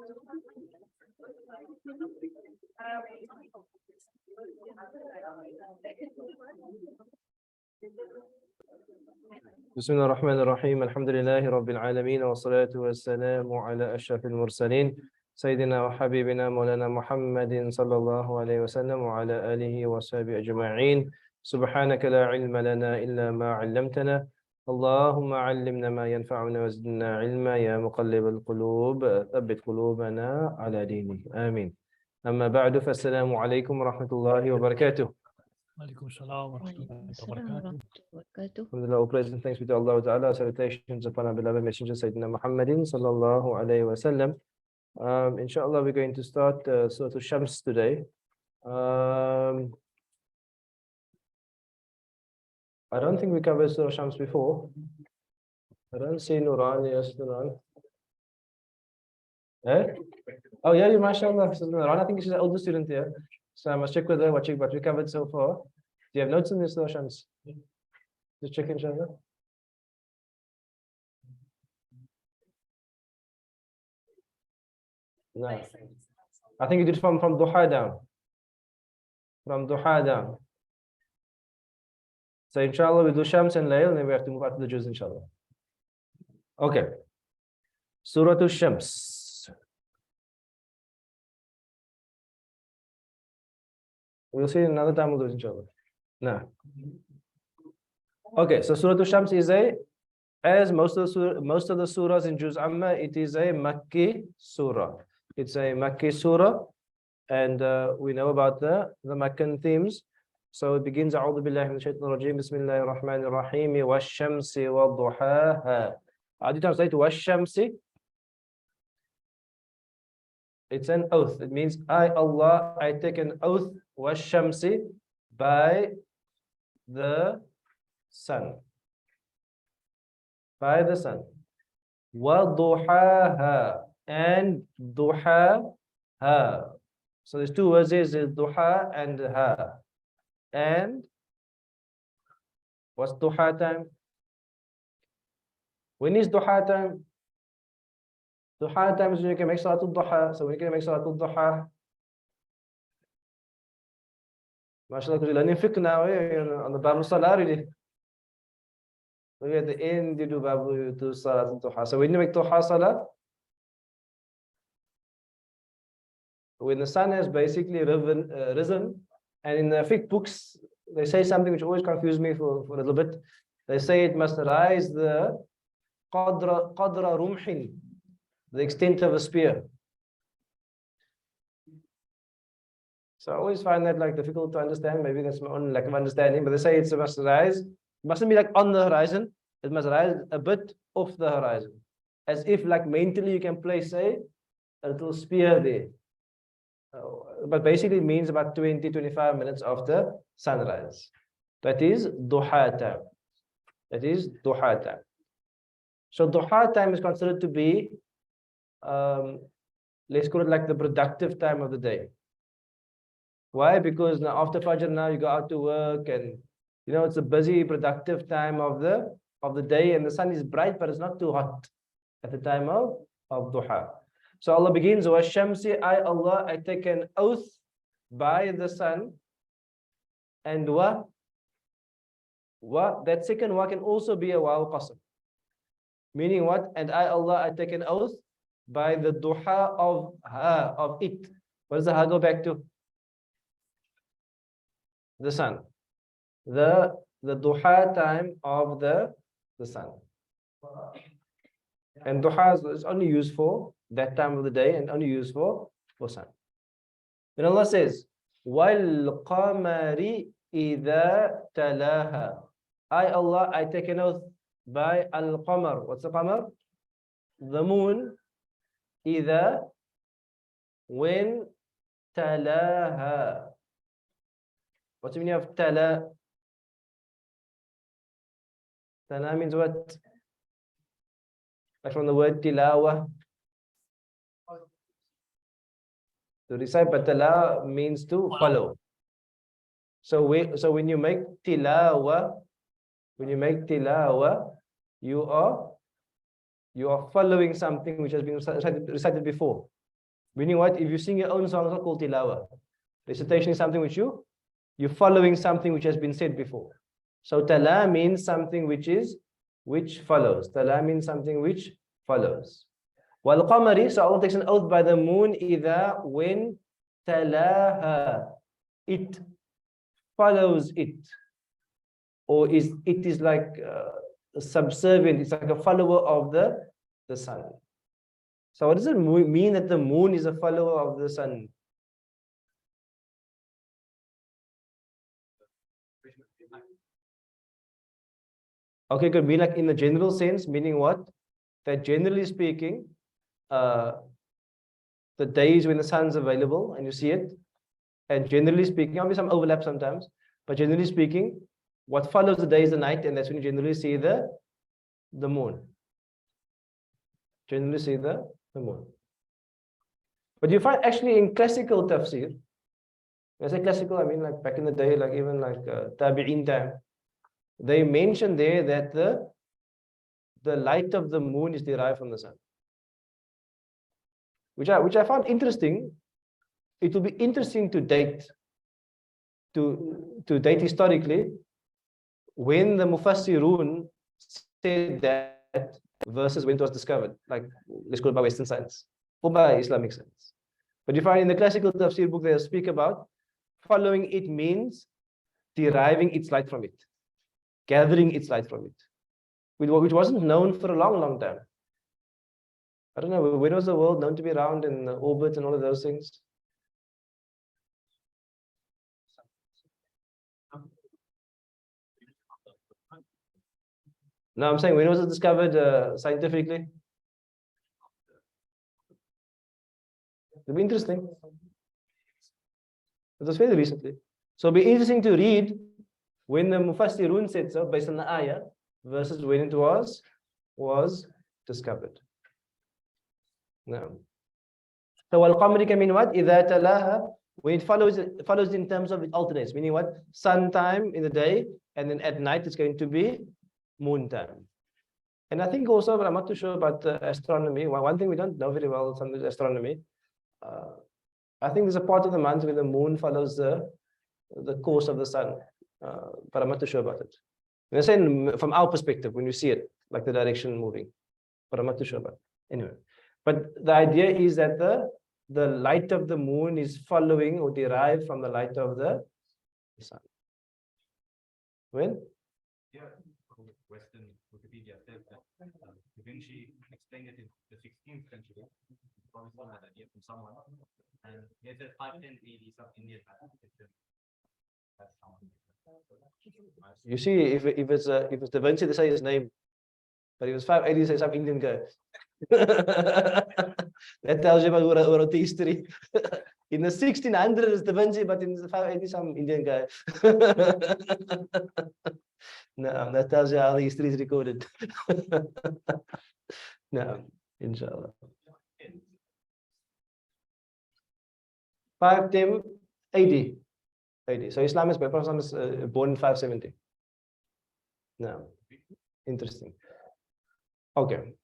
بسم الله الرحمن الرحيم الحمد لله رب العالمين والصلاة والسلام على أشرف المرسلين سيدنا وحبيبنا مولانا محمد صلى الله عليه وسلم وعلى آله وصحبه أجمعين سبحانك لا علم لنا إلا ما علمتنا اللهم علمنا ما ينفعنا وزدنا علما يا مقلب القلوب ثبت قلوبنا على دينك آمين أما بعد فالسلام عليكم ورحمة الله وبركاته. Alaikum salam wa rahmatullahi wa barakatuh. Alhamdulillah, all praise and thanks be to Allah Ta'ala. Salutations upon our beloved Messenger Sayyidina Muhammadin sallallahu alayhi wa sallam. Inshallah, we're going to start Surah Shams today. I don't think we covered Surah Shams before. I don't see Nuran. Yes, Nuran. Eh? Oh, yeah, mashallah. Nuran, I think she's an older student here. So I must check with her what we covered so far. Do you have notes in this Surah Shams? Just check inshallah. No. I think you did from Duha down. From Duha down. So inshallah we do Shams and Layl and then we have to move out to the Juz inshallah. Okay. Surah Shams. We'll see another time we'll do it inshallah. No. Okay, so Surah Shams is as most of the surahs in Juz Amma, it is a Makki surah. It's a Makki surah, and we know about the Makkan themes. So it begins, A'udhu billahi minash shaitanir rajeem, Bismillahir Rahmanir Rahim, Wash-shamsi wa-duhaha. How do you translate Wash-shamsi? It's an oath. It means, I, Allah, I take an oath, Wash-shamsi, by the sun. By the sun. Wa-duhaha. And duhaha. So there's two words here, duha and ha. And what's duha time? When is duha time? Duha time is when you can make salatul duha. So when you can make salatul duha, mashallah, because you're learning fiqh now, on the Babu Salah already. Maybe at the end you do Babu, you do salatul duha. So when you make duha salah, when the sun has basically risen, and in the fiqh books, they say something which always confused me for a little bit. They say it must rise the qadra rumhin, the extent of a spear. So I always find that like difficult to understand. Maybe that's my own lack of understanding, but they say it must rise. It mustn't be like on the horizon. It must rise a bit off the horizon. As if like mentally you can place a little spear there. But basically it means about 20-25 minutes after sunrise. That is duha time. That is duha time. So duha time is considered to be, let's call it like the productive time of the day. Why? Because now after Fajr now you go out to work and it's a busy, productive time of the day, and the sun is bright, but it's not too hot at the time of duha. So Allah begins, Wash-shamsi, I, Allah, I take an oath by the sun, and that second wa can also be a waw qasam. Meaning what? And I, Allah, I take an oath by the duha of it. What does the ha go back to? The sun. The duha time of the sun. And duha is only used for that time of the day and only used for sun. Then Allah says, Wal qamari idha talaha. I, Allah, I take an oath by al qamar. What's the qamar? The moon. Idha, when talaha. What's the meaning of tala? Tala means what? Like from the word tilawa. To recite, but tala means to follow. So when you make tilawa, you are following something which has been recited before. Meaning what? If you sing your own song, it's not called tilawa. Recitation is something which you're following something which has been said before. So tala means something which follows. Tala means something which follows. Wal qamari, so Allah takes an oath by the moon, idha, when talaha, it follows it, or it is like subservient. It's like a follower of the sun. So what does it mean that the moon is a follower of the sun? Okay, could be like in the general sense, meaning what? That generally speaking, the days when the sun's available and you see it, and generally speaking, obviously some overlap sometimes, but generally speaking, what follows the day is the night, and that's when you generally see the moon. Generally see the moon. But you find actually in classical tafsir, when I say classical, I mean like back in the day, like even like tabi'in time, they mention there that the light of the moon is derived from the sun, which I found interesting. It will be interesting to date historically when the Mufassirun said that versus when it was discovered, like let's go by Western science or by Islamic science. But you find in the classical tafsir book they speak about following it means deriving its light from it, gathering its light from it, which wasn't known for a long time. I don't know, when was the world known to be round in orbit and all of those things? No, I'm saying when was it discovered scientifically? It'll be interesting. It was very recently. So it'll be interesting to read when the Mufassirun said so based on the ayah versus when it was discovered. No. So al-qamari can mean what? Idha talaha, when it follows in terms of it alternates, meaning what? Sun time in the day, and then at night it's going to be moon time. And I think also, but I'm not too sure about astronomy. One thing we don't know very well is astronomy. I think there's a part of the month where the moon follows the course of the sun, but I'm not too sure about it. And I'm saying from our perspective, when you see it, like the direction moving, but I'm not too sure about it. Anyway, but the idea is that the light of the moon is following or derived from the light of the sun. When? Yeah, Western Wikipedia says that Da Vinci explained it in the 16th century. Probably saw that idea from someone, and he said 510 AD, some Indian mathematician. You see, if it's Da Vinci, they say his name, but if it's 580, they say some Indian guy. That tells you about what the history. In the 1600s, it's Da Vinci, but in the 580, some Indian guy. No, that tells you how the history is recorded. No, inshallah. 510 AD. So Islam is born in 570. No, interesting. Okay,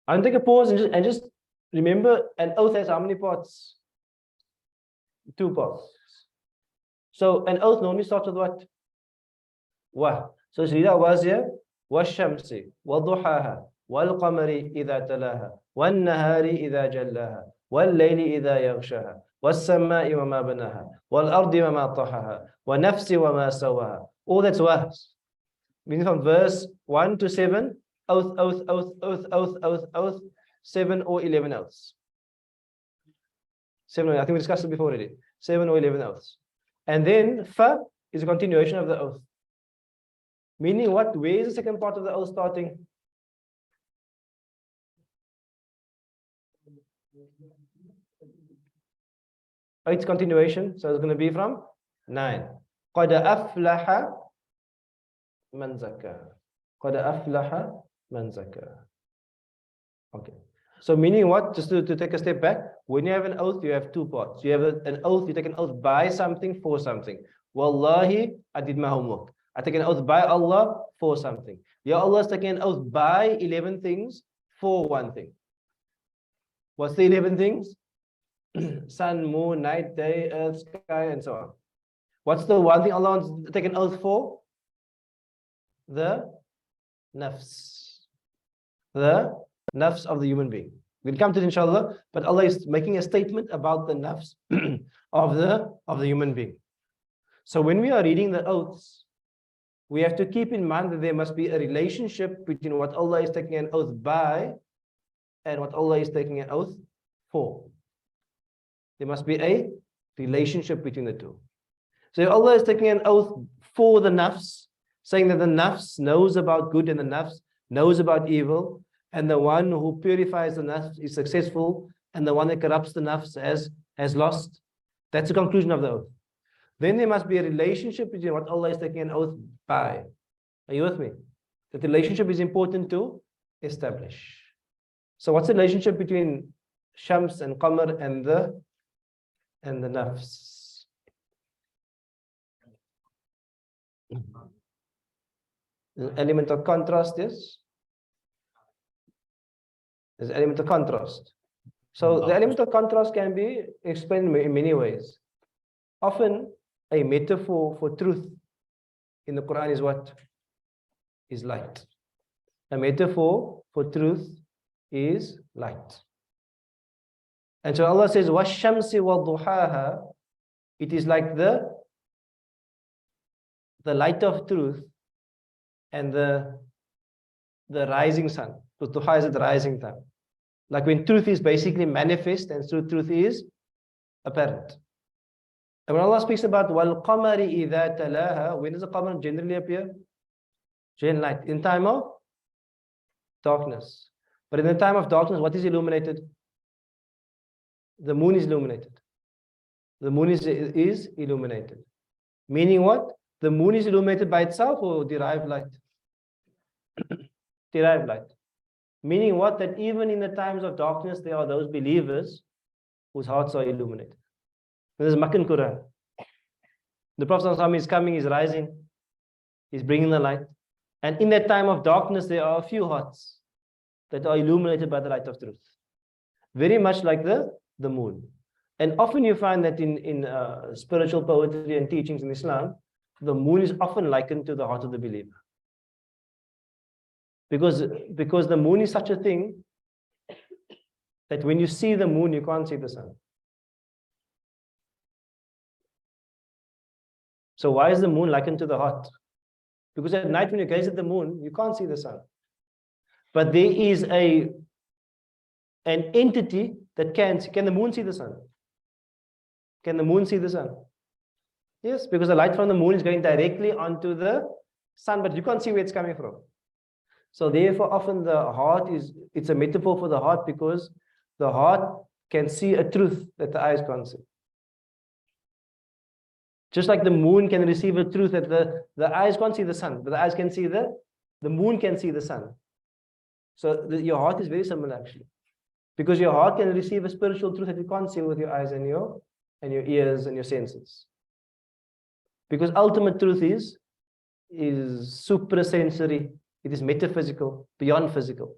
I'll take a pause and just remember, an oath has how many parts? 2 parts. So an oath normally starts with what? Wa. So let's read out was here. والشمس وضحاها والقمر إذا تلاها والنهار إذا جلاها والليل إذا يغشاها والسماء وما بناها والأرض وما طحاها ونفس وما سواها. All that's was. Meaning from verse 1 to 7, oath, oath, oath, oath, oath, oath, oath, 7 or 11 oaths. 7, I think we discussed it before already. 7 or 11 oaths. And then fa is a continuation of the oath. Meaning what? Where is the second part of the oath starting? It's continuation, so it's going to be from 9. قَدْ أَفْلَحَ مَنْ زَكَّاهَا. قَدْ أَفْلَحَ مَنْ زَكَّاهَا. Okay. So meaning what? Just to take a step back, when you have an oath, you have 2 parts. You have an oath, you take an oath by something for something. Wallahi, I did my homework. I take an oath by Allah for something. Ya Allah is taking an oath by 11 things for one thing. What's the 11 things? sun, moon, night, day, earth, sky, and so on. What's the one thing Allah wants to take an oath for? The nafs. The nafs of the human being. We'll come to it inshallah, but Allah is making a statement about the nafs of the human being. So when we are reading the oaths, we have to keep in mind that there must be a relationship between what Allah is taking an oath by and what Allah is taking an oath for. There must be a relationship between the two. So if Allah is taking an oath for the nafs, saying that the nafs knows about good and the nafs knows about evil, and the one who purifies the nafs is successful, and the one that corrupts the nafs has lost. That's the conclusion of the oath. Then there must be a relationship between what Allah is taking an oath by. Are you with me? That relationship is important to establish. So what's the relationship between Shams and Qamar and the nafs? The element of contrast is? There's an element of contrast. So the element of contrast can be explained in many ways. Often a metaphor for truth in the Quran is what? Is light. A metaphor for truth is light. And so Allah says, وَالشَّمْسِ وَضُحَاهَا. It is like the light of truth and the rising sun. Because duha is at the rising time. Like when truth is basically manifest and truth is apparent. And when Allah speaks about وَالْقَمَرِ إِذَا تَلَاهَا, when does the qamar generally appear? General light. In time of darkness. But in the time of darkness, what is illuminated? The moon is illuminated. The moon is illuminated. Meaning what? The moon is illuminated by itself or derived light? Derived light. Meaning what? That even in the times of darkness, there are those believers whose hearts are illuminated. There's Makkan Quran. The Prophet is coming, he's rising, he's bringing the light. And in that time of darkness, there are a few hearts that are illuminated by the light of truth. Very much like the moon. And often you find that in spiritual poetry and teachings in Islam, the moon is often likened to the heart of the believer. Because the moon is such a thing that when you see the moon, you can't see the sun. So why is the moon likened to the heart? Because at night when you gaze at the moon, you can't see the sun. But there is an entity that can the moon see the sun? Can the moon see the sun? Yes, because the light from the moon is going directly onto the sun, but you can't see where it's coming from. So therefore, often the heart it's a metaphor for the heart because the heart can see a truth that the eyes can't see. Just like the moon can receive a truth that the eyes can't see the sun, but the eyes can see the moon can see the sun. So your heart is very similar actually. Because your heart can receive a spiritual truth that you can't see with your eyes and your ears and your senses. Because ultimate truth is suprasensory. It is metaphysical, beyond physical.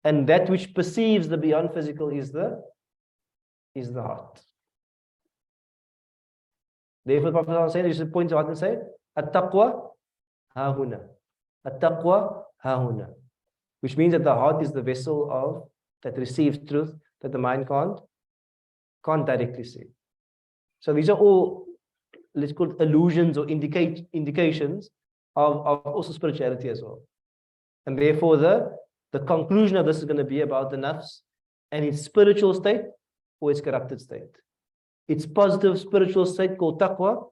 And that which perceives the beyond physical is the heart. Therefore, the Prophet said, you should point to heart and say, At-taqwa hahuna. At-taqwa hahuna. Which means that the heart is the vessel that receives truth that the mind can't directly see. So these are all, let's call it allusions or indications of also spirituality as well. And therefore the conclusion of this is going to be about the nafs and its spiritual state or its corrupted state. Its positive spiritual state called taqwa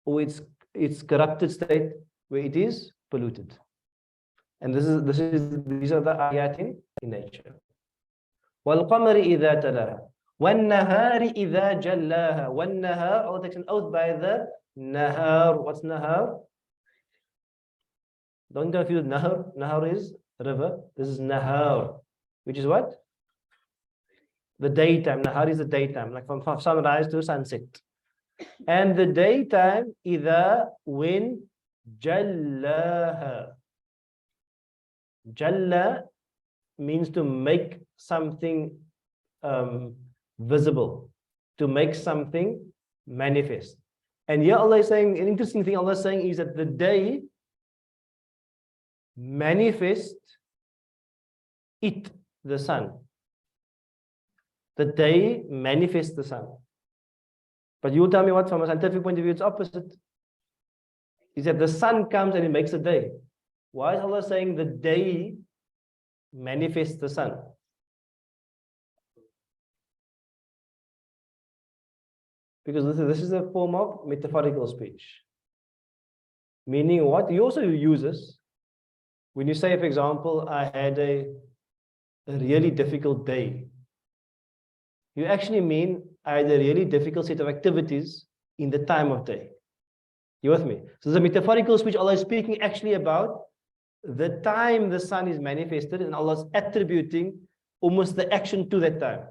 or its corrupted state where it is polluted. And these are the ayat in nature. وَالْقَمَرِ إِذَا تَلَاهَا وَالنَّهَارِ إِذَا جَلَّاهَا وَالنَّهَارِ, Allah takes an oath by the nahar. What's nahar? Don't confuse nahar. Nahar is river. This is nahar, which is what? The daytime. Nahar is the daytime, like from sunrise to sunset. And the daytime, إِذَا, when jallaha. Jalla means to make something visible, to make something manifest. And here Allah is saying, an interesting thing Allah is saying is that the day manifests it, the sun. The day manifests the sun. But you tell me what, from a scientific point of view, it's opposite. Is that the sun comes and it makes a day. Why is Allah saying the day manifests the sun? Because this is a form of metaphorical speech. Meaning what? You also use this. When you say, for example, I had a really difficult day, you actually mean I had a really difficult set of activities in the time of day. You with me? So the metaphorical speech, Allah is speaking actually about the time the sun is manifested, and Allah is attributing almost the action to that time.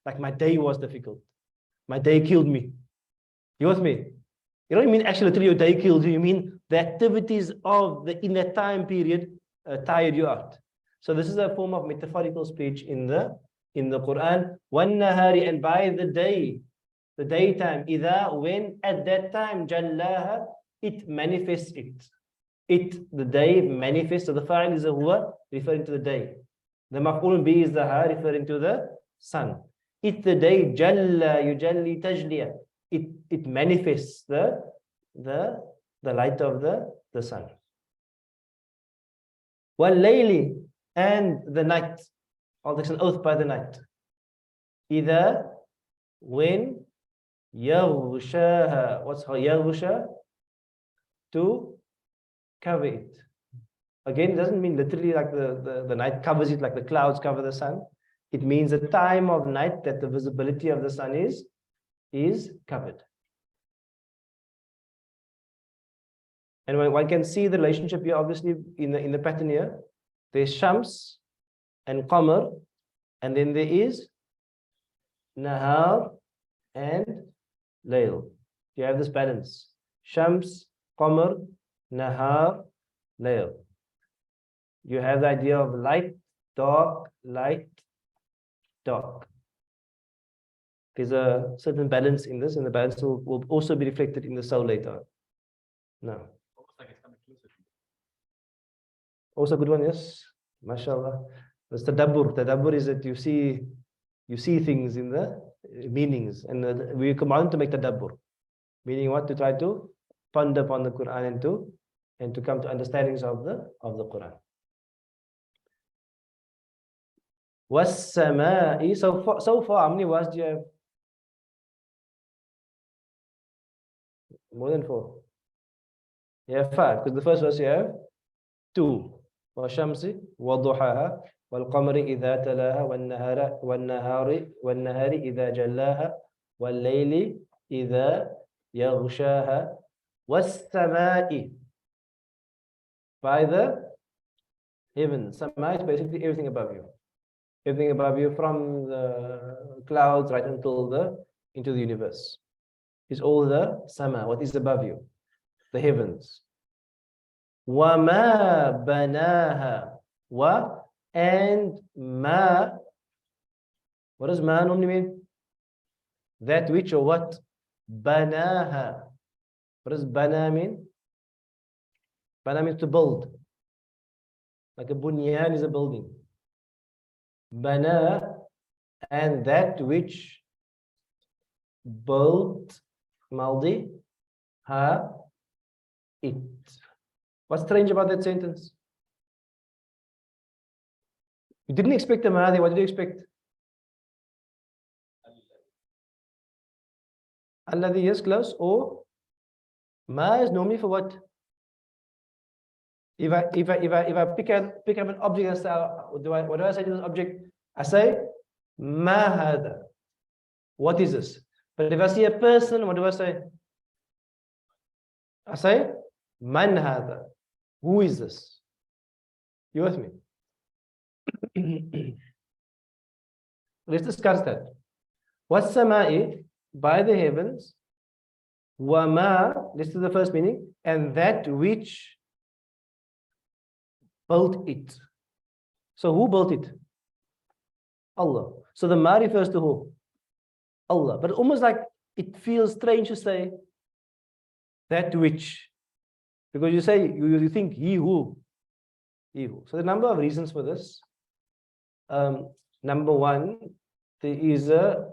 Like my day was difficult. My day killed me. You with me? You don't mean actually literally your day killed you. You mean the activities of in that time period tired you out. So this is a form of metaphorical speech in the Quran. وَالنَّهَارِ, and by the day, the daytime, إِذَا, when at that time, جَلَّاهَا, it manifests it. The day manifests. So the fa'il is a huwa, referring to the day. The maf'ul bi is the ha, referring to the sun. It, the day, jalla yujalli tajliya. It manifests the light of the sun. Wal-layli, and the night. Allah takes an oath by the night. Either when yaghshaha, what's yaghsha? To cover it. Again, it doesn't mean literally like the night covers it, like the clouds cover the sun. It means a time of night that the visibility of the sun is covered. And when one can see the relationship here, obviously in the pattern here, there's Shams and Qamar, and then there is Nahar and Layl. You have this balance. Shams, Qamar, Nahar, Layl. You have the idea of light, dark, light, dark. There's a certain balance in this, and the balance will also be reflected in the soul later. No. Also a good one, yes. MashaAllah. That's tadabbur. Tadabbur is that you see things in the meanings, and we command to make tadabbur. Meaning what? To try to ponder upon the Quran and to come to understandings of the Quran. Was-sama'i. So far, how many was do you have? More than 4. You have 5, because the first verse you have 2. وَالشَّمْسِ وَضُحَاهَا وَالْقَمَرِ إِذَا تَلَاهَا وَالنَّهَارِ إِذَا جَلَّاهَا وَاللَّيْلِ إِذَا يَغْشَاهَا وَالسَّمَاءِ. By the heavens. Sama is basically everything above you. Everything above you, from the clouds right until into the universe, is all the sama, what is above you, the heavens. وَمَا بَنَاهَا. Wa and ma. What does ma normally mean? That which or what? Banaha. What does bana mean? Bana means to build. Like a bunyan is a building. Bana, and that which built, maldi, ha, it. What's strange about that sentence? You didn't expect a ma there. What did you expect? Alladhi is close, or ma is normally for what? If I pick up an object and say, what do I say to this object? I say, ma hada. What is this? But if I see a person, what do I say? I say, man hada. Who is this? You with me? Let's discuss that. What's sama'i? By the heavens. Wama, this is the first meaning, and that which built it. So who built it? Allah. So the ma refers to who? Allah. But almost like it feels strange to say that which, because you say, you think he who. So there are a number of reasons for this. Number one, there is a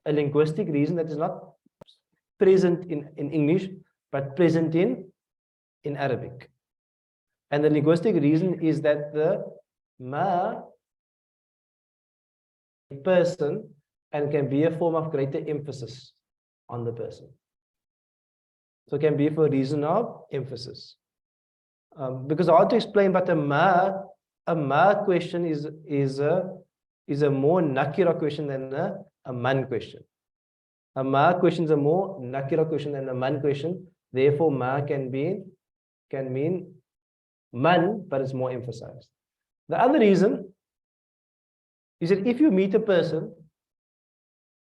linguistic reason that is not present in English, but present in Arabic. And the linguistic reason is that the ma person and can be a form of greater emphasis on the person. So it can be for a reason of emphasis. Because hard to explain, but a ma question is a more nakira question than a man question. A ma question is a more nakira question than a man question. Therefore, ma can mean man, but it's more emphasized. The other reason is that if you meet a person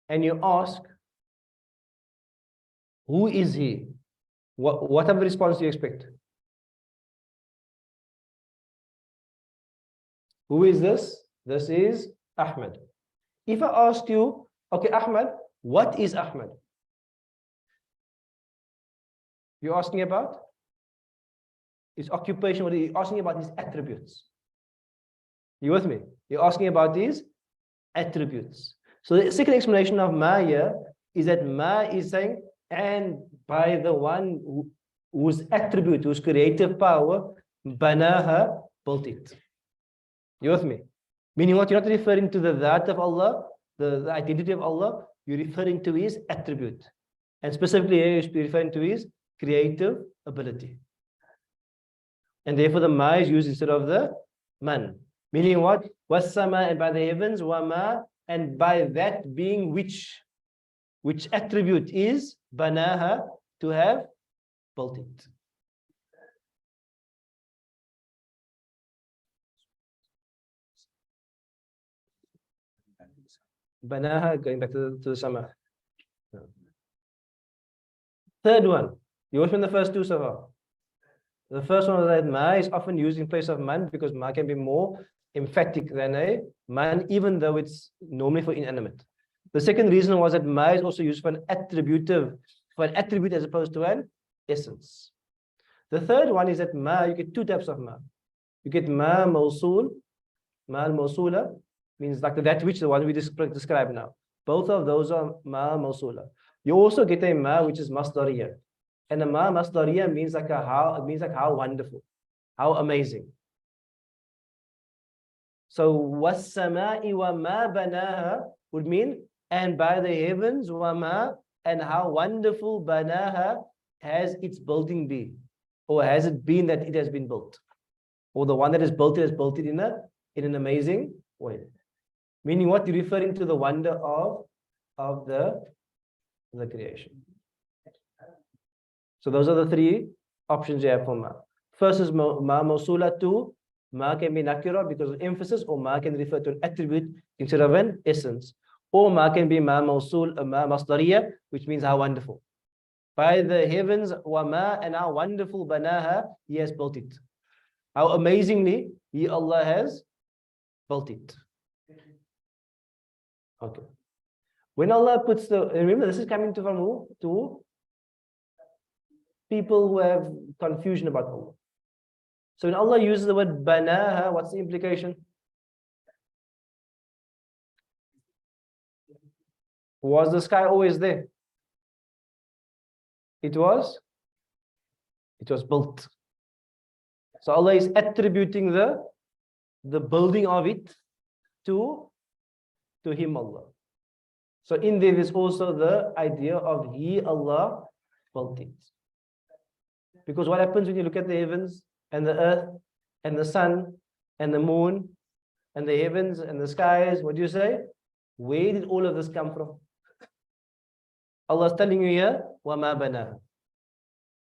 and you ask, who is he? What type of response do you expect? Who is this? This is Ahmed. If I ask you, okay, Ahmed, what is Ahmed? You're asking about his occupation, what are you asking about? His attributes. You with me? You're asking about these attributes. So the second explanation of ma here is that ma is saying, and by the one whose attribute, whose creative power, banaha, built it. You with me? Meaning what? You're not referring to the that of Allah, the identity of Allah, you're referring to his attribute. And specifically here, you're referring to his creative ability. And therefore the ma is used instead of the man. Meaning what? Wassama, and by the heavens, wama, and by that being which attribute is banaha, to have built it. Banaha, going back to the sama. Third one, you watch from the first two so far. The first one was that ma is often used in place of man because ma can be more emphatic than a man, even though it's normally for inanimate. The second reason was that ma is also used for an attribute as opposed to an essence. The third one is that ma, you get two types of ma. You get ma mawsul, ma al-mawsula, means like that which, the one we describe now. Both of those are ma mawsula. You also get a ma which is masdariya. And a ma masdariya means like how wonderful, how amazing. So was-sama'i wa ma banaha would mean, and by the heavens, wa ma, and how wonderful banaha has its building been, or has it been that it has been built, or the one that has built it in an amazing way. Meaning what? You're referring to the wonder of the creation. So those are the three options you have for ma. First is ma mawsula, two, ma can be nakira because of emphasis, or ma can refer to an attribute instead of an essence. Or ma can be ma mawsul, ma masdariya, which means how wonderful. By the heavens, wa ma, and how wonderful banaha, he has built it. How amazingly he, Allah, has built it. Okay. When Allah puts remember this is coming from who? To people who have confusion about Allah. So when Allah uses the word banaha, what's the implication? Was the sky always there? It was built. So Allah is attributing the building of it to him, Allah. So in there is also the idea of he, Allah, built it. Because what happens when you look at the heavens and the earth and the sun and the moon and the heavens and the skies, what do you say? Where did all of this come from? Allah is telling you here, وَمَا بَنَاهَا.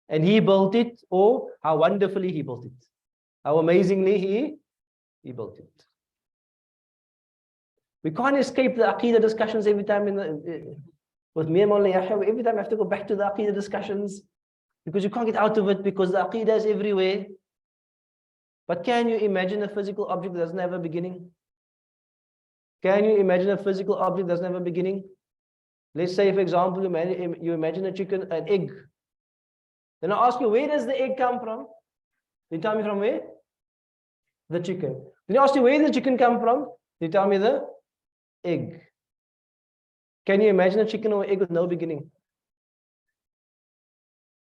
And he built it, or how wonderfully he built it. How amazingly he built it. We can't escape the Aqidah discussions every time with me and Mawlana Yahya. Every time I have to go back to the Aqidah discussions because you can't get out of it because the Aqidah is everywhere. But can you imagine a physical object that doesn't have a beginning? Can you imagine a physical object that doesn't have a beginning? Let's say, for example, you imagine a chicken, an egg. Then I ask you, where does the egg come from? You tell me from where? The chicken. Then I ask you, where does the chicken come from? You tell me the egg. Can you imagine a chicken or egg with no beginning?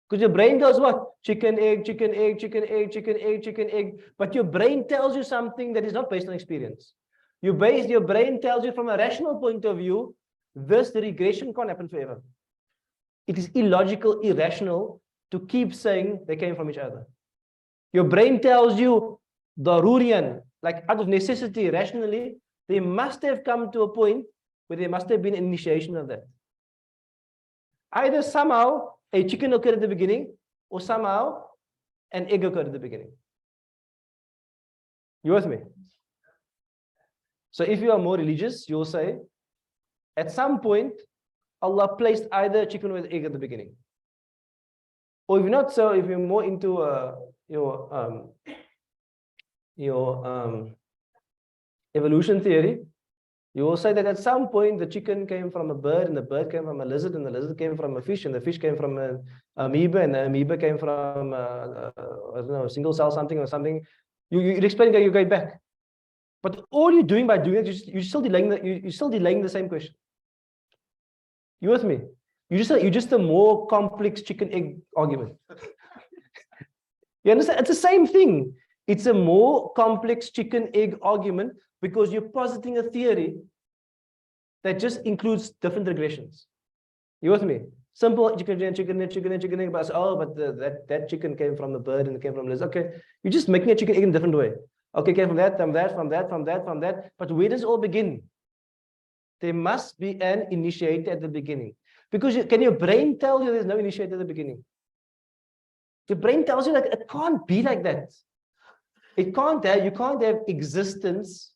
Because your brain goes what? Chicken, egg, chicken, egg, chicken, egg, chicken, egg, chicken, egg. But your brain tells you something that is not based on experience. Your brain tells you from a rational point of view, the regression can't happen forever. It is illogical, irrational to keep saying they came from each other. Your brain tells you, darurian, like out of necessity, rationally, they must have come to a point where there must have been an initiation of that. Either somehow a chicken occurred at the beginning, or somehow an egg occurred at the beginning. You with me? So if you are more religious, you'll say, at some point, Allah placed either a chicken or an egg at the beginning. Or if you're not so, if you're more into your evolution theory, you will say that at some point the chicken came from a bird, and the bird came from a lizard, and the lizard came from a fish, and the fish came from an amoeba, and the amoeba came from I don't know, a single cell something or something. You explain that you're going back, but all you're doing by doing it, you're still delaying the same question. You with me? You're just a more complex chicken egg argument. You understand? It's the same thing. It's a more complex chicken egg argument because you're positing a theory that just includes different regressions. You with me? Simple chicken egg, but that chicken came from the bird and it came from the lizard. Okay, you're just making a chicken egg in a different way. Okay, came from that, from that. But where does it all begin? There must be an initiator at the beginning. Because can your brain tell you there's no initiator at the beginning? Your brain tells you like it can't be like that. You can't have existence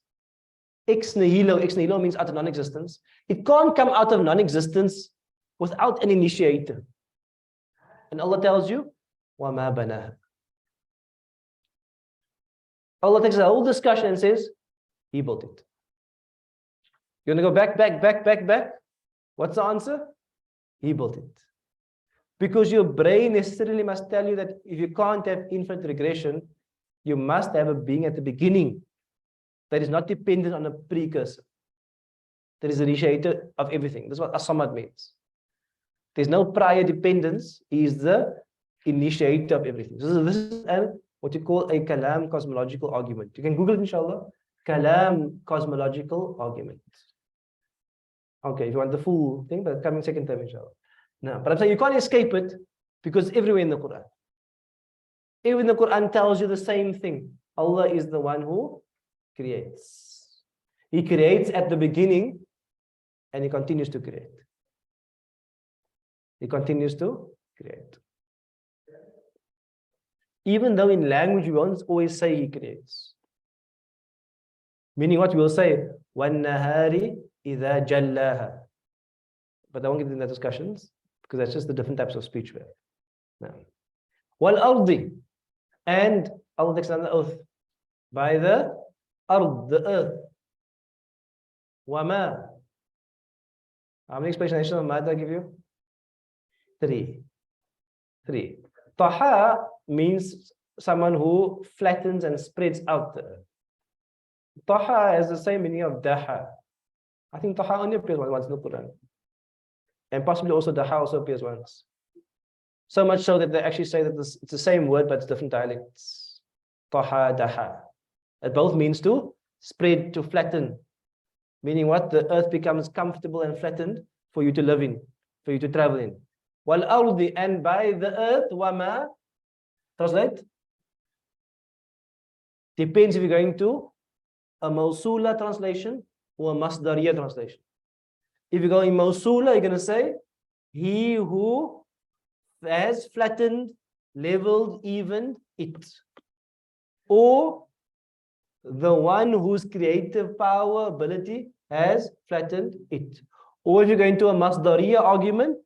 ex nihilo. Ex nihilo means out of non-existence. It can't come out of non-existence without an initiator. And Allah tells you, وَمَا بَنَاهَا. Allah takes a whole discussion and says, He built it. You want to go back? What's the answer? He built it. Because your brain necessarily must tell you that if you can't have infinite regression, you must have a being at the beginning that is not dependent on a precursor. That is the initiator of everything. That's what as-samad means. There's no prior dependence. He is the initiator of everything. This is what you call a kalam cosmological argument. You can Google it, inshallah. Kalam cosmological argument. Okay, if you want the full thing, but coming second time, inshallah. No, but I'm saying you can't escape it because it's everywhere in the Quran. Even the Quran tells you the same thing. Allah is the one who creates. He creates at the beginning and He continues to create. He continues to create. Even though in language we won't always say He creates. Meaning what we will say, وَالنَّهَارِ إِذَا جَلَّاهَا. But I won't get into that discussions because that's just the different types of speech we have. Now, وَالْأَرْضِ. And Allah takes another oath by the ard, the earth. وَمَا. How many explanations of ma did I give you? Three. Taha means someone who flattens and spreads out the earth. Taha has the same meaning of daha. I think Taha only appears once in the Quran. And possibly also Daha also appears once. So much so that they actually say that it's the same word, but it's different dialects. Taha, Daha. It both means to spread, to flatten. Meaning what? The earth becomes comfortable and flattened for you to live in, for you to travel in. Wal ardi, and by the earth, wama. Translate? Depends if you're going to a Mawsula translation or a Masdariya translation. If you go in Mawsula, you're going to say, He who has flattened, leveled, evened it. Or the one whose creative power, ability has flattened it. Or if you're going to a Masdariya argument,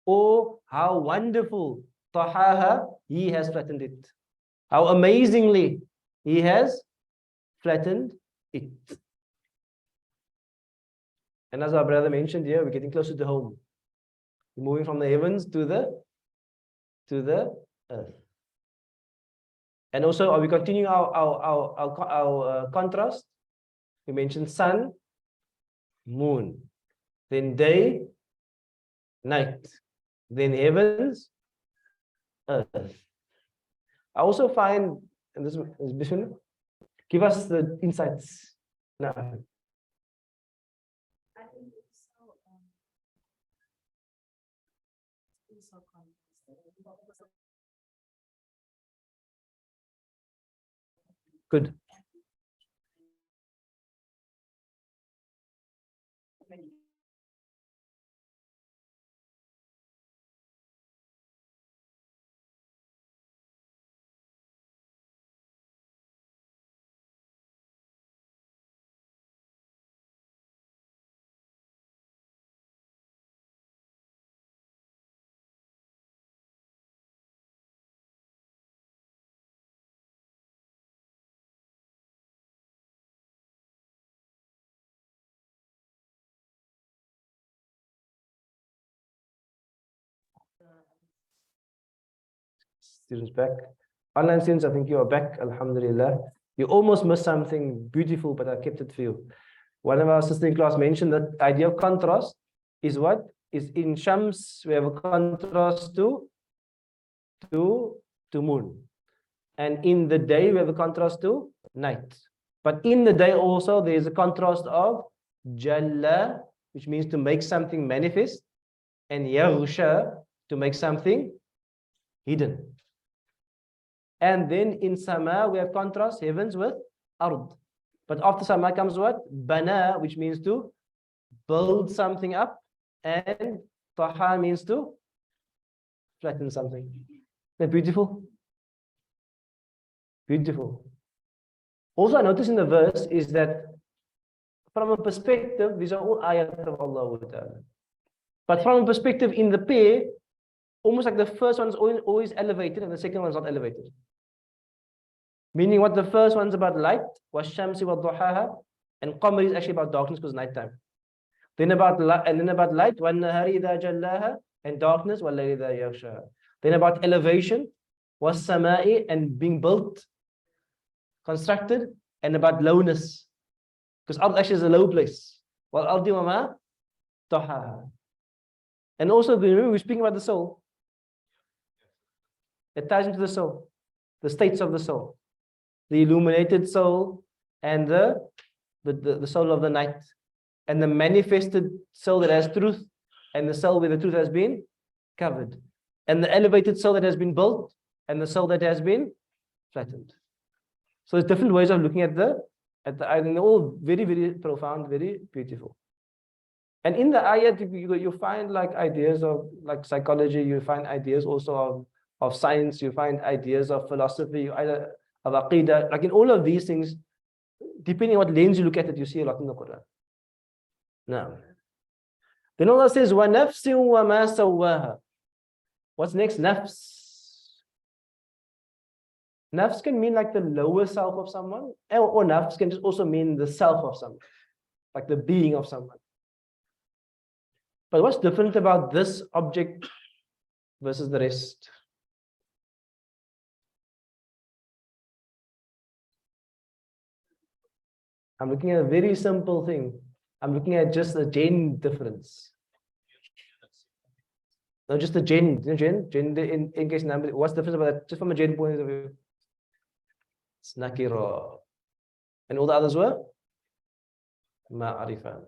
or how wonderful, Tahaha, He has flattened it. How amazingly He has flattened it. And as our brother mentioned here, we're getting closer to home. moving from the heavens to the earth. And also, are we continuing our contrast? We mentioned sun, moon, then day, night, then heavens, earth. I also find, and this is Bishnu, give us the insights. Now, I think it's so good. Students back. Online students, I think you are back, alhamdulillah. You almost missed something beautiful, but I kept it for you. One of our sisters in class mentioned that idea of contrast is what? Is in Shams, we have a contrast to moon. And in the day, we have a contrast to night. But in the day also, there is a contrast of Jalla, which means to make something manifest, and Yaghsha, to make something hidden. And then in Sama, we have contrast, heavens with Ard. But after Sama comes what? Bana, which means to build something up. And Taha means to flatten something. Isn't that beautiful? Beautiful. Also, I notice in the verse is that from a perspective, these are all ayat of Allah. But from a perspective in the pair, almost like the first one is always elevated and the second one is not elevated. Meaning what the first one's about light, washamsi wa duhaha, and qamar is actually about darkness because nighttime. Then about light, wan nahari idha jallaha, and darkness, wal layli idha yaghshaha. Then about elevation, was samai, and being built, constructed, and about lowness. Because ard actually is a low place. Wal ardi wa ma tahaha. And also, remember, we're speaking about the soul. It ties into the soul, the states of the soul. The illuminated soul and the soul of the night, and the manifested soul that has truth, and the soul where the truth has been covered, and the elevated soul that has been built, and the soul that has been flattened. So there's different ways of looking at the ayat, and they're all very, very profound, very beautiful. And in the ayat, you find like ideas of like psychology, you find ideas also of science, you find ideas of philosophy, of aqidah. Like in all of these things, depending on what lens you look at it, you see a lot in the Quran. Now, then Allah says, وَنَفْسٍ وَمَا سَوَّاهَا. What's next? Nafs. Nafs can mean like the lower self of someone, or nafs can just also mean the self of someone, like the being of someone. But what's different about this object versus the rest? I'm looking at a very simple thing. I'm looking at just the gen difference. No, just the gen in case number. What's the difference about that? Just from a gen point of view. It's nakira. And all the others were ma'arifa.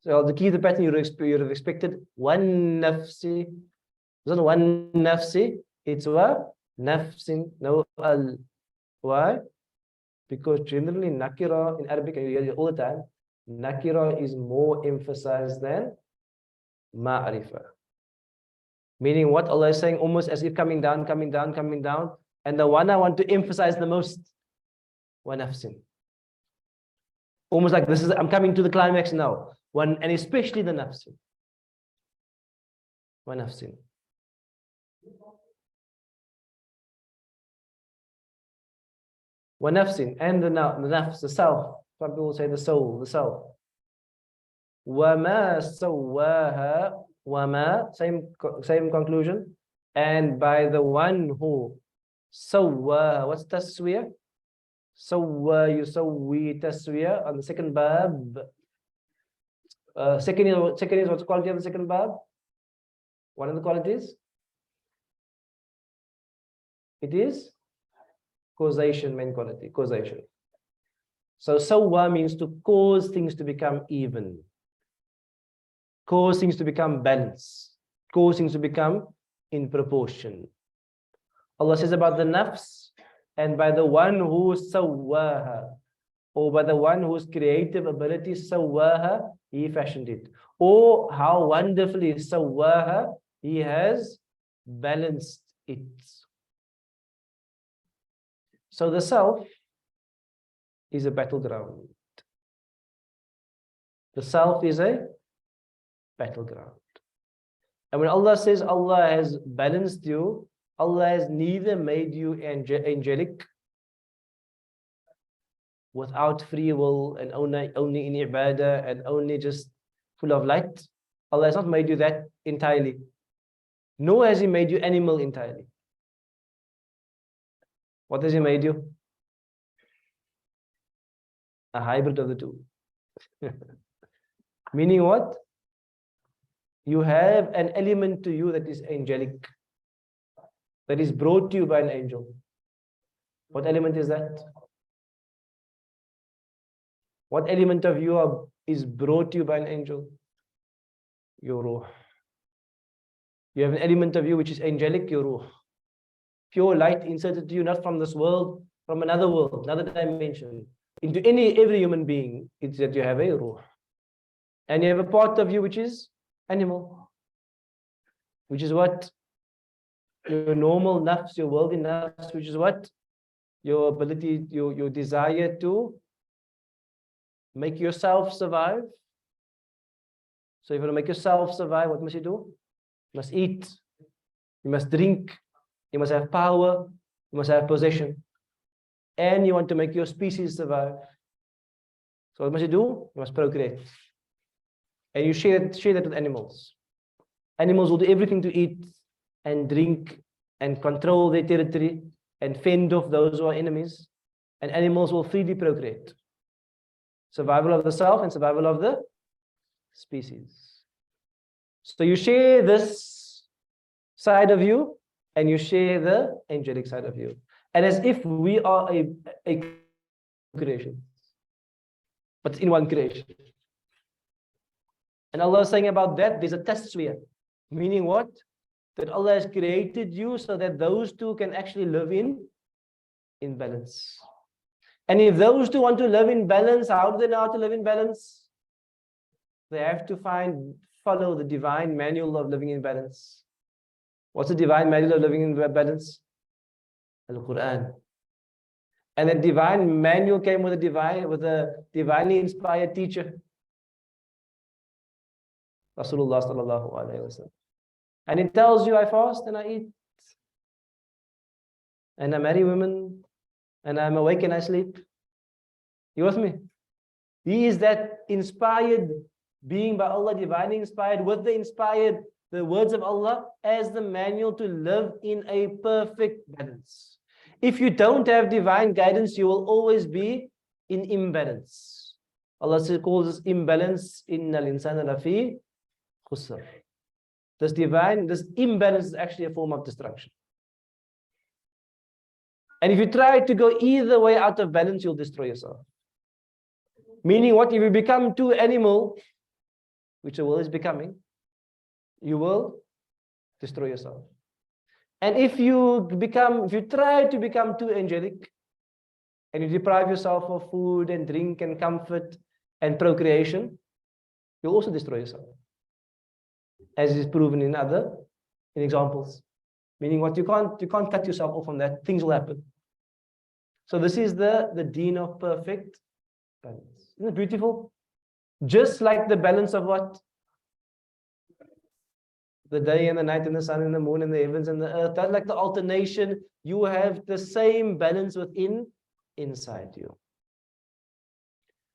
So the key to the pattern you would have expected one nafsi. It's not one nafsi, it's wa nafsin. No al. Why? Because generally nakira in Arabic, and you hear it all the time, nakira is more emphasized than ma'arifa. Meaning what Allah is saying, almost as if coming down, coming down, coming down. And the one I want to emphasize the most, wa nafsin. Almost like this is, I'm coming to the climax now. One, and especially the nafsin. Wa nafsin. Wa nafsin, and the nafs, the self. Some people say the soul, the self. Wa ma sawwaha, wama, same conclusion. And by the one who sawwa, what's taswiyah? Sawwa, yusawwi, taswiyah on the second bab. Second is what's the quality of the second bab? One of the qualities? It is causation, main quality, causation. So sawwa means to cause things to become even, cause things to become balanced, cause things to become in proportion. Allah says about the nafs, and by the one who sawwaha, or by the one whose creative ability sawwaha, he fashioned it. Or how wonderfully sawwaha, he has balanced it. So the self is a battleground. The self is a battleground. And when Allah says Allah has balanced you, Allah has neither made you angelic without free will and only in ibadah and only just full of light. Allah has not made you that entirely. Nor has He made you animal entirely. What has He made you? A hybrid of the two. Meaning what? You have an element to you that is angelic, that is brought to you by an angel. What element is that? What element of you is brought to you by an angel? Your ruh. You have an element of you which is angelic, your ruh. Pure light inserted to you, not from this world, from another world, another dimension. Into every human being, it's that you have a ruh. And you have a part of you which is animal, which is what? Your normal nafs, your worldly nafs, which is what? Your ability, your desire to make yourself survive. So if you want to make yourself survive, what must you do? You must eat, you must drink, you must have power, you must have possession. And you want to make your species survive. So what must you do? You must procreate. And you share that with animals. Animals will do everything to eat and drink and control their territory and fend off those who are enemies. And animals will freely procreate. Survival of the self and survival of the species. So you share this side of you and you share the angelic side of you. And as if we are a creation, but in one creation. And Allah is saying about that, there's a taswiyah. Meaning what? That Allah has created you so that those two can actually live in balance. And if those two want to live in balance, how do they know how to live in balance? They have to follow the divine manual of living in balance. What's the divine manual of living in balance? Al-Quran. And the divine manual came with a divinely inspired teacher, Rasulullah sallallahu alaihi wasallam. And it tells you, I fast and I eat, and I marry women, and I'm awake and I sleep. You with me? He is that inspired being by Allah, divinely inspired, with the words of Allah as the manual to live in a perfect balance. If you don't have divine guidance, you will always be in imbalance. Allah calls this imbalance, innal insana lafi khusr. This imbalance is actually a form of destruction. And if you try to go either way out of balance, you'll destroy yourself. Meaning what? If you become too animal, which the world is becoming, you will destroy yourself. And if you try to become too angelic, and you deprive yourself of food and drink and comfort and procreation, you'll also destroy yourself. As is proven in examples. Meaning what? You can't cut yourself off from that. Things will happen. So this is the deen of perfect balance. Isn't it beautiful? Just like the balance of what? The day and the night and the sun and the moon and the heavens and the earth. That's like the alternation. You have the same balance inside you.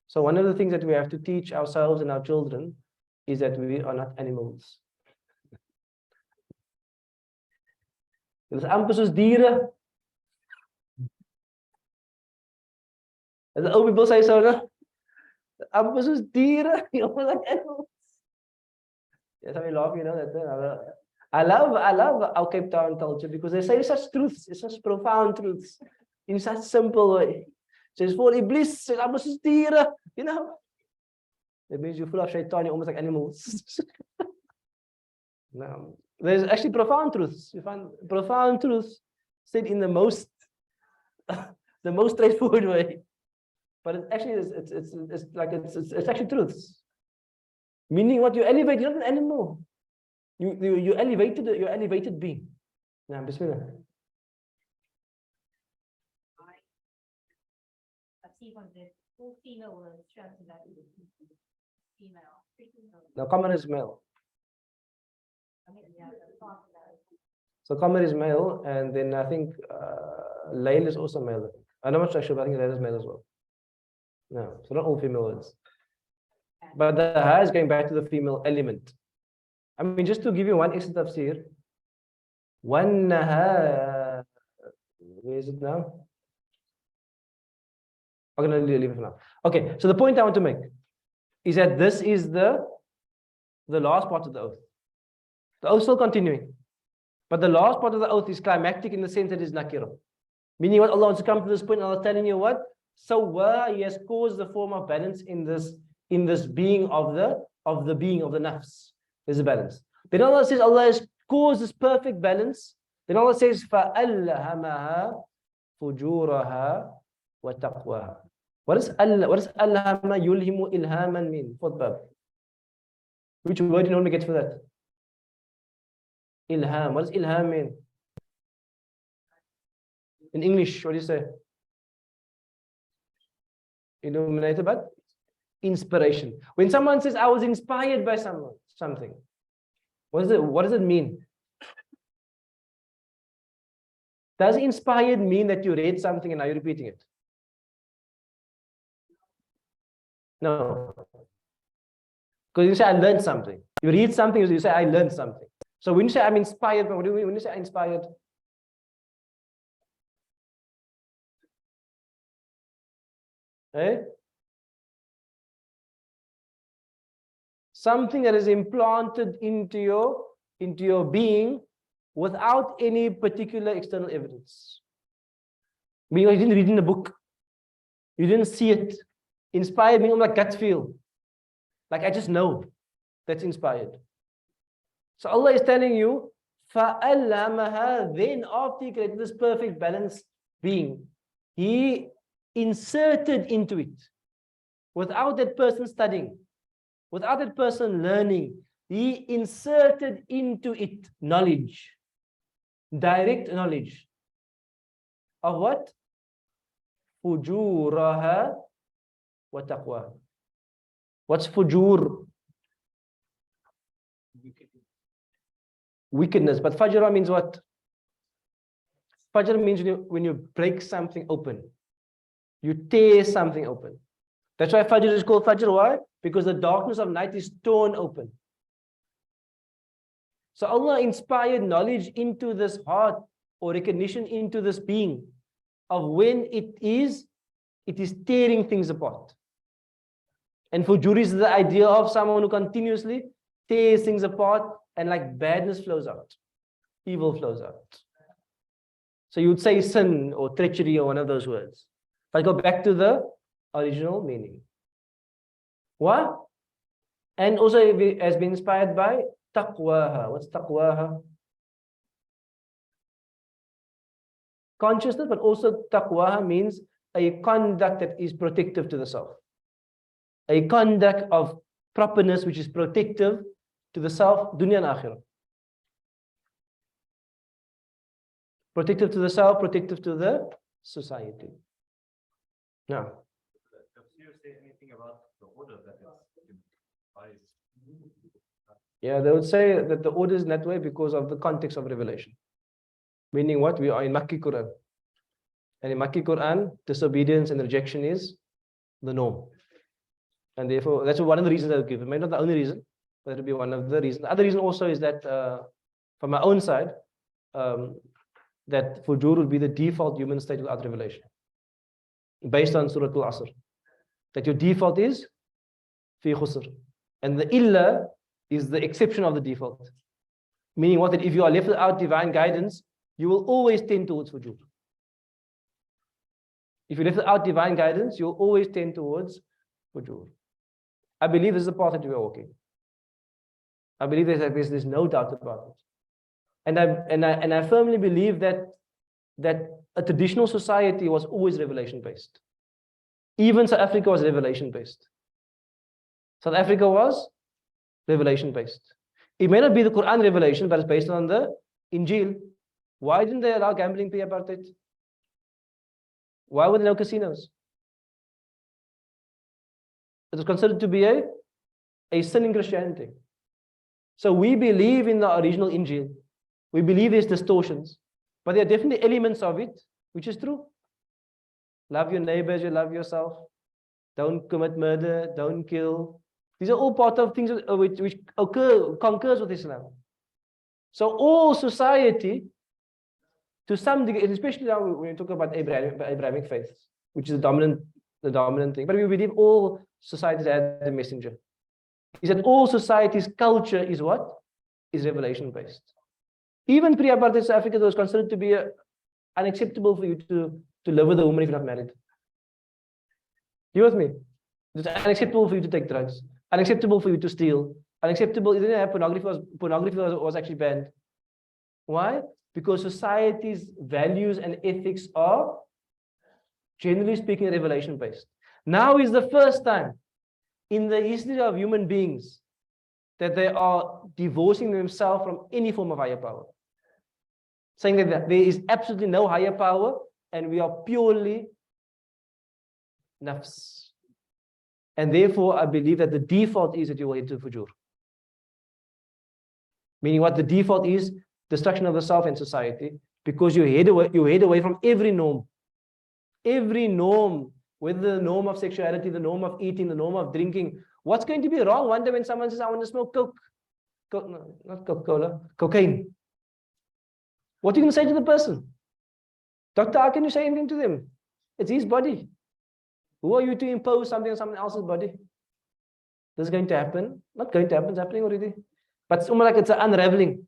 So one of the things that we have to teach ourselves and our children is that we are not animals. Dit is amper soos diere. As the old people say so, no? Amper soos diere. You know, like animals. That's how we laugh, you know. I love our Cape Town culture because they say such truths, it's such profound truths in such simple way. Says for Iblis, says amper soos diere, you know. It means you're full of shaitan, you're almost like animals. No. There's actually profound truths. You find profound truths said in the most straightforward way. But it actually is it's actually truths. Meaning what you elevate, you're not an animal. You elevated you're elevated being. Yeah, bismillah. I see from the full female was stressed that female. Now Qamar is male. I mean, yeah, the thought of that. So Qamar is male, and then I think Layl is also male. I'm not sure, but I think Layl is male as well. No, so not all female words. But the ha is going back to the female element. I mean, just to give you one extra tafsir. One ha, where is it now? I'm going to leave it for now. Okay, so the point I want to make is that this is the last part of the oath. The oath is still continuing. But the last part of the oath is climactic in the sense that it is nakira. Meaning what Allah wants to come to this point, Allah is telling you what? So He has caused the form of balance in this being of the being of the nafs. There's a balance. Then Allah says Allah has caused this perfect balance. Then Allah says فَأَلْهَمَهَا فُجُورَهَا وَتَقْوَهَا. What does alhama yulhimu ilhaman mean? Fourth bab. Which word do you normally get for that? Ilham. What does ilham mean? In English, what do you say? Illuminated, but inspiration. When someone says, I was inspired by something, what does it mean? Does inspired mean that you read something and now you're repeating it? No. Because you say, I learned something. You read something, you say, I learned something. So when you say, I'm inspired, what do you mean when you say, I'm inspired? Eh? Something that is implanted into your being without any particular external evidence. Meaning you didn't read in a book. You didn't see it. Inspired meaning like gut feel. Like I just know. That's inspired. So Allah is telling you, فَأَلْهَمَهَا, then after He created this perfect balanced being, He inserted into it, without that person studying, without that person learning, He inserted into it knowledge, direct knowledge of what? Fujuraha wa taqwa. What's fujur? Wickedness. But fajra means what? Fajr means when you break something open. You tear something open. That's why Fajr is called Fajr. Why? Because the darkness of night is torn open. So Allah inspired knowledge into this heart, or recognition into this being of when it is tearing things apart. And fujur is the idea of someone who continuously tears things apart and like badness flows out. Evil flows out. So you would say sin or treachery or one of those words. But go back to the original meaning. What? And also it has been inspired by taqwaha. What's taqwaha? Consciousness, but also taqwaha means a conduct that is protective to the self. A conduct of properness which is protective to the self, dunya and akhirah. Protective to the self, protective to the society. Now, Does you say anything about the order that is implied? yeah, they would say that the order is in that way because of the context of revelation. Meaning what? We are in Makki Quran. And in Makki Quran, disobedience and rejection is the norm. And therefore, that's one of the reasons I would give. It may not the only reason, but it will be one of the reasons. The other reason also is that from my own side, that fujur would be the default human state without revelation. Based on Surah Al-Asr. That your default is fi khusr. And the illa is the exception of the default. Meaning what? That if you are left without divine guidance, you will always tend towards fujur. If you're left without divine guidance, you'll always tend towards fujur. I believe this is the path that we are walking. I believe there's no doubt about it. And I firmly believe that a traditional society was always revelation based. Even South Africa was revelation based. South Africa was revelation based. It may not be the Quran revelation, but it's based on the Injil. Why didn't they allow gambling pre-apartheid? Why were there no casinos? It was considered to be a sin in Christianity. So we believe in the original Injil. We believe there's distortions, but there are definitely elements of it which is true. Love your neighbor as you love yourself. Don't commit murder. Don't kill. These are all part of things which concurs with Islam. So all society, to some degree, especially now when we talk about Abrahamic faith, which is the dominant thing, but we believe all societies had the messenger. Is that all societies' culture is what? Is revelation based. Even pre-apartheid South Africa, it was considered to be unacceptable for you to live with a woman if you're not married. You with me? It's unacceptable for you to take drugs. Unacceptable for you to steal. Unacceptable. It didn't have pornography was actually banned. Why? Because society's values and ethics are, generally speaking, revelation based. Now is the first time in the history of human beings that they are divorcing themselves from any form of higher power. Saying that there is absolutely no higher power and we are purely nafs. And therefore, I believe that the default is that you will enter fujur. Meaning what the default is, destruction of the self and society, because you head away from every norm. Every norm, whether the norm of sexuality, the norm of eating, the norm of drinking. What's going to be wrong one day when someone says, I want to smoke no, not Coca-Cola, cocaine? What are you going to say to the person? Doctor, how can you say anything to them? It's his body. Who are you to impose something on someone else's body? This is going to happen. Not going to happen, it's happening already. But it's almost like it's an unraveling.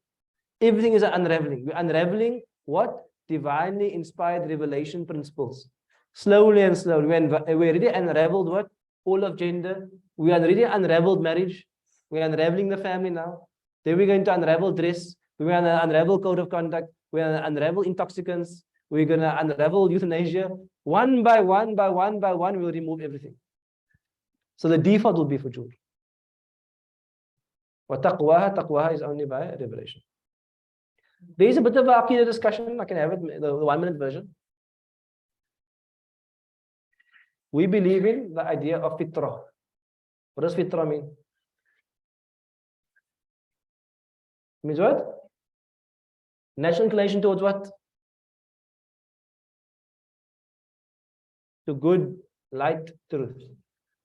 Everything is an unraveling. We're unraveling what? Divinely inspired revelation principles. Slowly and slowly. We already unraveled what? All of gender. We already unraveled marriage. We're unraveling the family now. Then we're going to unravel dress. We're going to unravel code of conduct. We're going to unravel intoxicants. We're going to unravel euthanasia. One by one, we'll remove everything. So the default will be fujur. Wa taqwaha is only by revelation. There is a bit of a aqidah discussion. I can have it, the 1-minute version. We believe in the idea of fitrah. What does fitrah mean? It means what? Natural inclination towards what? To good, light, truth.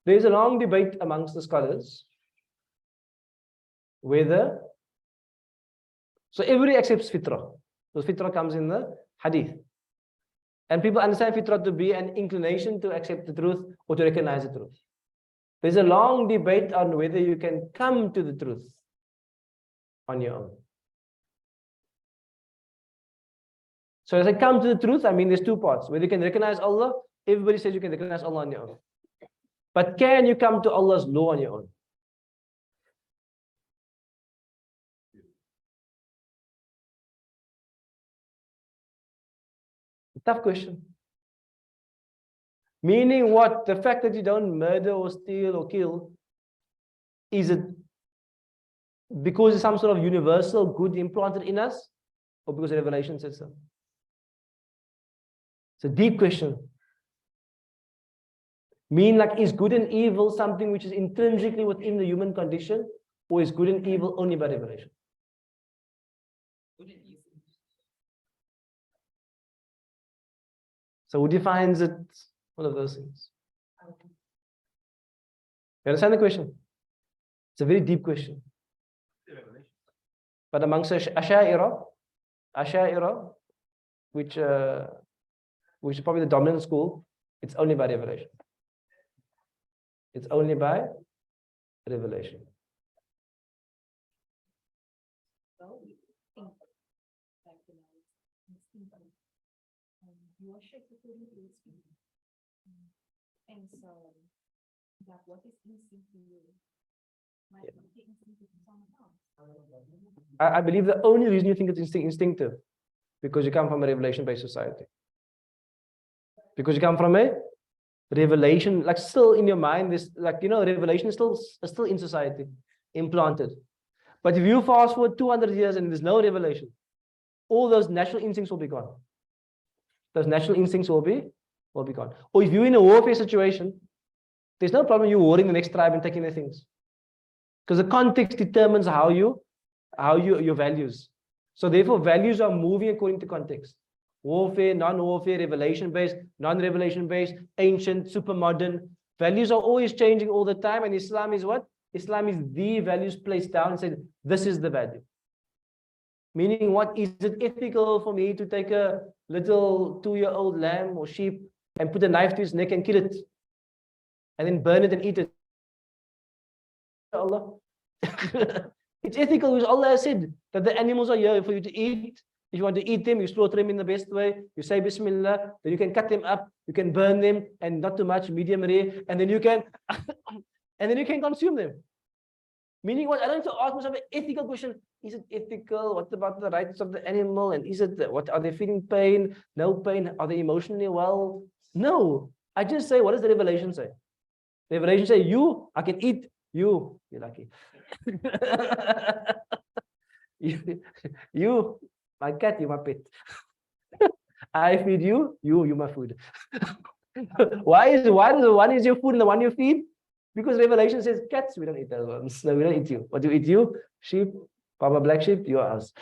There is a long debate amongst the scholars whether, so everybody accepts fitrah. So fitrah comes in the hadith. And people understand fitrah to be an inclination to accept the truth or to recognize the truth. There's a long debate on whether you can come to the truth on your own. So as I come to the truth, I mean there's two parts. Whether you can recognize Allah, everybody says you can recognize Allah on your own. But can you come to Allah's law on your own? Tough question. Meaning what? The fact that you don't murder or steal or kill, is it because it's some sort of universal good implanted in us, or because the revelation says so? It's a deep question. Mean like, is good and evil something which is intrinsically within the human condition, or is good and evil only by revelation? So who defines it? One of those things. You understand the question? It's a very deep question. But amongst Asha'ira, which is probably the dominant school, it's only by revelation. It's only by revelation. Well, we think like, you know, instinctive. Your shape according to its speed. And so that what is instinct to you might not be instinctive to someone else. I believe the only reason you think it's instinctive, because you come from a revelation-based society. Because you come from a revelation, like still in your mind, this, like, you know, revelation is still in society, implanted. But if you fast forward 200 years and there's no revelation, all those natural instincts will be gone. Those natural instincts will be gone. Or if you're in a warfare situation, there's no problem you warring the next tribe and taking their things. Because the context determines how your values. So therefore, values are moving according to context. Warfare, non-warfare, revelation-based, non-revelation-based, ancient, super modern. Values are always changing all the time. And Islam is what? Islam is the values placed down and said, this is the value. Meaning, what is it ethical for me to take a little 2-year-old lamb or sheep and put a knife to its neck and kill it? And then burn it and eat it? Allah. It's ethical because Allah has said that the animals are here for you to eat. If you want to eat them, you slaughter them in the best way. You say Bismillah, then you can cut them up, you can burn them, and not too much, medium rare, and then you can consume them. Meaning what? I don't have to ask myself an ethical question. Is it ethical? What about the rights of the animal? And is it, what, are they feeling pain? No pain? Are they emotionally well? No. I just say, what does the revelation say? The revelation say, you, I can eat you. You're lucky. you, my cat, you my pet. I feed you, you my food. Why does the one is your food and the one you feed? Because revelation says cats, we don't eat those ones. No, we don't eat you. What do we eat you? Sheep, Papa black sheep, you are us.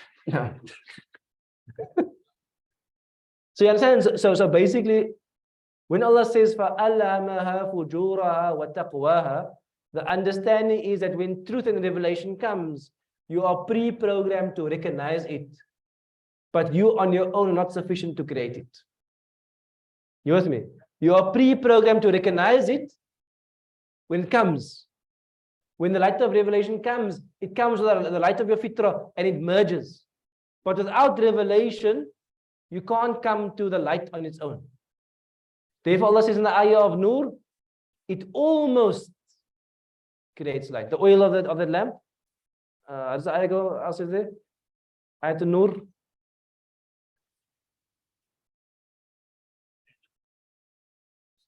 So you understand? So basically, when Allah says فَأَلْهَمَهَا فُجُورَهَا وَتَقْوَاهَا, the understanding is that when truth and revelation comes, you are pre-programmed to recognize it. But you on your own are not sufficient to create it. You with me? You are pre-programmed to recognize it when it comes. When the light of revelation comes, it comes with the light of your fitrah and it merges. But without revelation, you can't come to the light on its own. Therefore, Allah says in the ayah of Nur, it almost creates light. The oil of that lamp. Does the ayah go? Else is there? Ayah Nur.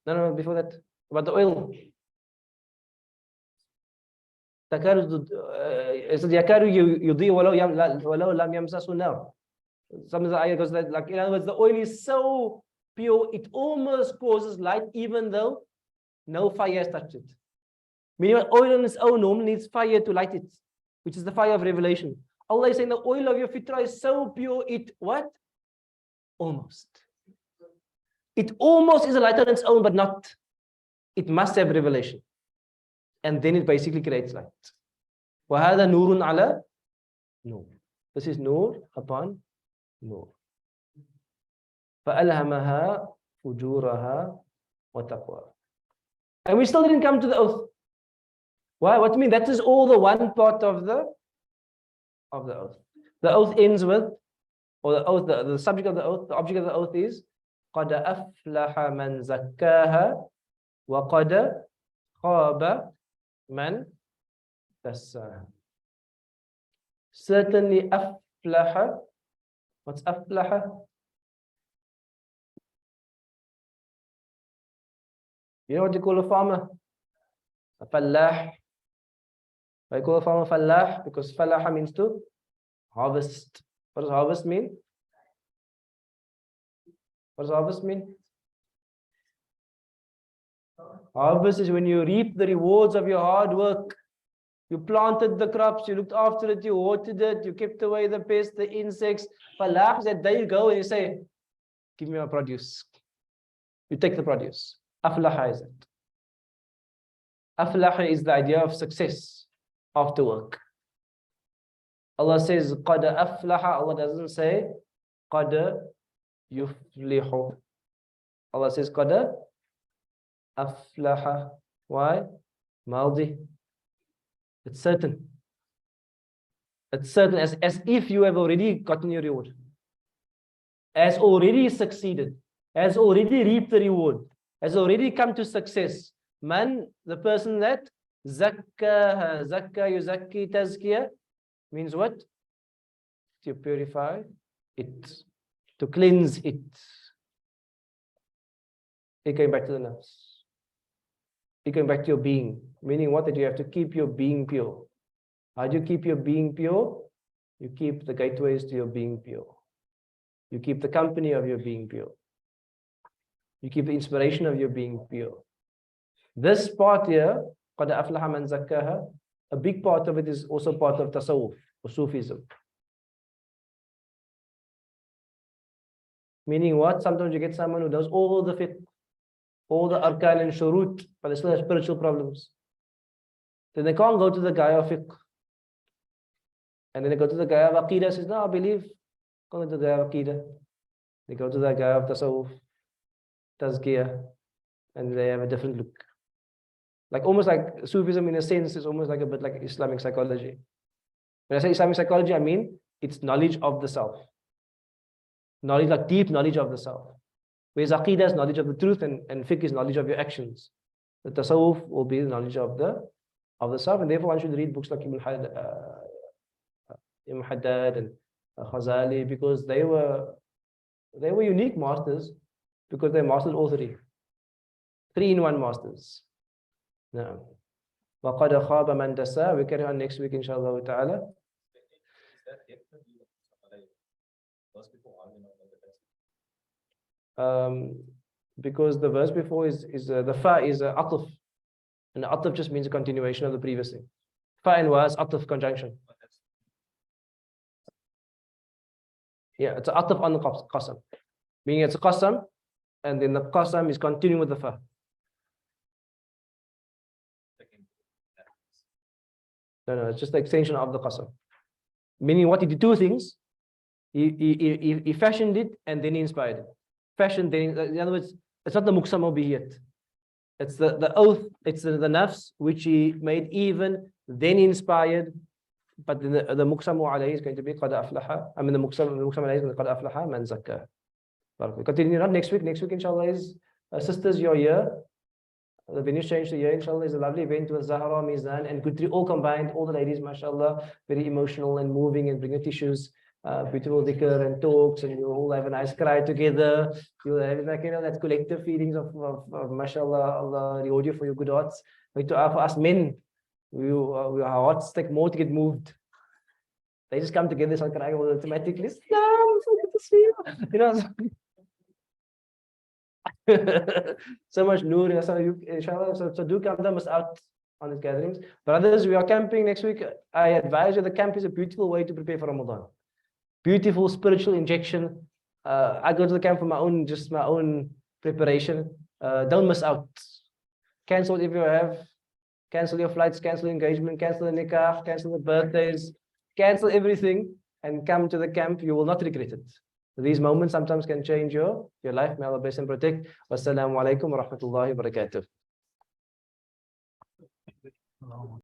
No, before that. About the oil. Some of the ayah goes that, like, in other words, the oil is so pure, it almost causes light, even though no fire has touched it. Meaning, oil on its own normally needs fire to light it, which is the fire of revelation. Allah is saying the oil of your fitrah is so pure, it what? Almost. It almost is a light on its own, but not. It must have revelation. And then it basically creates light. وَهَذَا نُورٌ عَلَى نُورٌ. This is nur upon nur. فَأَلْهَمَهَا فُجُورَهَا وَتَقْوَاهَا. And we still didn't come to the oath. Why? What do you mean? That is all the one part of the oath. The oath ends with, or the oath, the subject of the oath, the object of the oath is قَدْ أَفْلَحَ مَنْ زَكَّاهَا وَقَدْ خَابَ مَنْ دَسَّاهَا. Certainly أفلح. What's أفلح? You know what you call a farmer? A fallah. Why you call a farmer fallah? Because fallah means to harvest. What does harvest mean? What does harvest mean? Harvest is when you reap the rewards of your hard work. You planted the crops, you looked after it, you watered it, you kept away the pests, the insects. Fallah is that there you go and you say, give me my produce. You take the produce. Aflaha is it. Aflaha is the idea of success after work. Allah says, Qad aflaha. Allah doesn't say, Qad yuflihu. Allah says, qad aflaha. Why? Maldi. It's certain. It's certain, as if you have already gotten your reward. Has already succeeded. Has already reaped the reward. Has already come to success. Man, the person that zakkaha, zakka, yuzakki, tazkiyah, means what? To purify it. To cleanse it. You're going back to the nafs. You're going back to your being. Meaning what? That you have to keep your being pure. How do you keep your being pure? You keep the gateways to your being pure. You keep the company of your being pure. You keep the inspiration of your being pure. This part here, قَدْ أَفْلَحَ مَنْ زَكَّاهَا, a big part of it is also part of tasawwuf or Sufism. Meaning what? Sometimes you get someone who does all the fiqh, all the arkan and shurut, but they still have spiritual problems. Then they can't go to the guy of fiqh. And then they go to the guy of aqidah, says, no, I believe. Go to the guy of aqidah. They go to the guy of tasawwuf, tazkiyah, and they have a different look. Like almost like Sufism in a sense is almost like a bit like Islamic psychology. When I say Islamic psychology, I mean it's knowledge of the self. Knowledge, like deep knowledge of the self. Whereas aqidah is knowledge of the truth and fiqh is knowledge of your actions. The tasawwuf will be the knowledge of the self, and therefore one should read books like Ibn Haddad and Khazali, because they were unique masters, because they mastered all three. 3-in-1 masters. No. وَقَدْ خَابَ مَنْ دَسَّى. We carry on next week, inshallah ta'ala. Because the verse before is the fa is a ataf, and ataf just means a continuation of the previous thing. Fa and wa is ataf conjunction. Yeah, it's an ataf on the qasam, meaning it's a qasam, and then the qasam is continuing with the fa. No, it's just the extension of the qasam. Meaning what? He did two things. He fashioned it and then he inspired it. Fashioned, then, in other words, it's not the muqsam bihiyat. It's the oath, it's the nafs, which he made even, then inspired. But then the muqsam alayhi is going to be qad aflaha. I mean, the muqsam alayhi is qad aflaha man zakka. We continue not next week. Next week, inshallah, is sisters, your year. The venue change the year, inshallah, is a lovely event with Zahra, Mizan, and Kutri all combined. All the ladies, mashallah, very emotional and moving, and bring your tissues, beautiful dhikr and talks, and you all have a nice cry together. You'll have like, that collective feelings of mashallah, Allah reward you for your good hearts. But for us men, our hearts take more to get moved. They just come together, start crying automatically. No, so good to see you. So much noor, inshallah. So do come down, out on these gatherings. Brothers, we are camping next week. I advise you, the camp is a beautiful way to prepare for Ramadan. Beautiful spiritual injection. I go to the camp for my own preparation. Don't miss out. Cancel if you have. Cancel your flights, cancel engagement, cancel the nikah, cancel the birthdays, cancel everything and come to the camp. You will not regret it. These moments sometimes can change your life. May Allah bless and protect. Wassalamu alaikum wa rahmatullahi wa barakatuh.